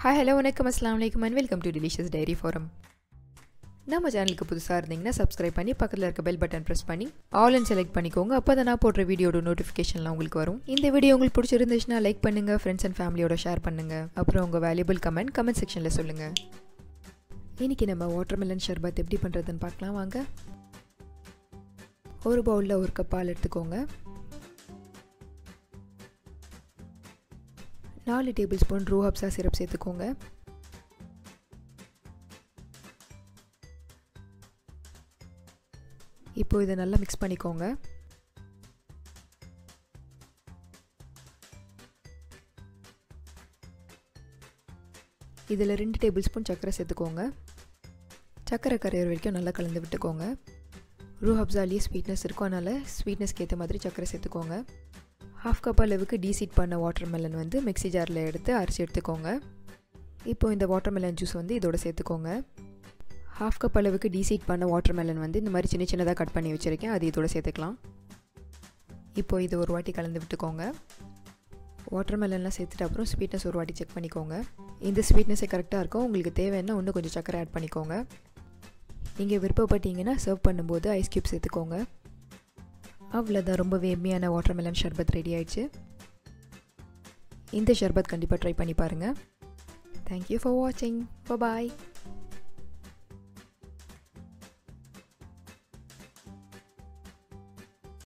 Hi hello வணக்கம் அஸ்ஸலாமு அலைக்கும் and welcome to delicious dairy farm. நம்ம சேனலுக்கு புதுசாக இருந்தீங்கன்னா சப்ஸ்கிரைப் பண்ணி பக்கத்தில் இருக்க பெல் பட்டன் ப்ரெஸ் பண்ணி ஆல் செலக்ட் பண்ணிக்கோங்க. அப்போ தான் நான் போடுற வீடியோட நோட்டிஃபிகேஷன்லாம் உங்களுக்கு வரும். இந்த வீடியோ உங்களுக்கு பிடிச்சிருந்துச்சுன்னா லைக் பண்ணுங்கள், ஃப்ரெண்ட்ஸ் அண்ட் ஃபேமிலியோட ஷேர் பண்ணுங்கள். அப்புறம் உங்கள் வேல்யூபிள் கமெண்ட் செக்ஷனில் சொல்லுங்கள். இன்றைக்கி நம்ம வாட்டர்மெலன் ஷர்பத் எப்படி பண்ணுறதுன்னு பார்க்கலாம் வாங்க. ஒரு பவுலில் ஒரு கப் பால் எடுத்துக்கோங்க. 4 டேபிள் ஸ்பூன் ரூ அப்சா சிரப் சேர்த்துக்கோங்க. இப்போ இதை நல்லா மிக்ஸ் பண்ணிக்கோங்க. இதில் 2 டேபிள் ஸ்பூன் சர்க்கரை சேர்த்துக்கோங்க. சர்க்கரை கரையிற வரைக்கும் நல்லா கலந்து விட்டுக்கோங்க. ரூ அப்சாலேயே ஸ்வீட்னஸ் இருக்கும், அதனால் ஸ்வீட்னஸ்க்கு ஏற்ற மாதிரி சர்க்கரை சேர்த்துக்கோங்க. 1/2 கப் அளவுக்கு டீசீட் பண்ண வாட்டர்மெலன் மிக்ஸி ஜாரில் எடுத்து அரைச்சி எடுத்துக்கோங்க. இப்போது இந்த வாட்டர்மெலன் ஜூஸ் இதோட சேர்த்துக்கோங்க. 1/2 கப் அளவுக்கு டீசீட் பண்ண வாட்டர்மெலன் இந்த மாதிரி சின்ன சின்னதாக கட் பண்ணி வச்சுருக்கேன், அது இதோட சேர்த்துக்கலாம். இப்போது இது ஒரு வாட்டி கலந்து விட்டுக்கோங்க. வாட்டர்மெலன்லாம் சேர்த்துட்டு அப்புறம் ஸ்வீட்னஸ் ஒரு வாட்டி செக் பண்ணிக்கோங்க. இந்த ஸ்வீட்னஸே கரெக்டாக இருக்கும். உங்களுக்கு தேவைன்னா இன்னும் கொஞ்சம் சர்க்கரை ஆட் பண்ணிக்கோங்க. நீங்கள் விருப்பப்பட்டீங்கன்னா சர்வ் பண்ணும்போது ஐஸ் க்யூப் சேர்த்துக்கோங்க. அவ்வளோதான், ரொம்பவே எம்மியான வாட்டர்மெலன் ஷர்பத் ரெடி ஆயிடுச்சு. இந்த ஷர்பத் கண்டிப்பாக ட்ரை பண்ணி பாருங்கள். தேங்க்யூ ஃபார் வாட்சிங். பாய்.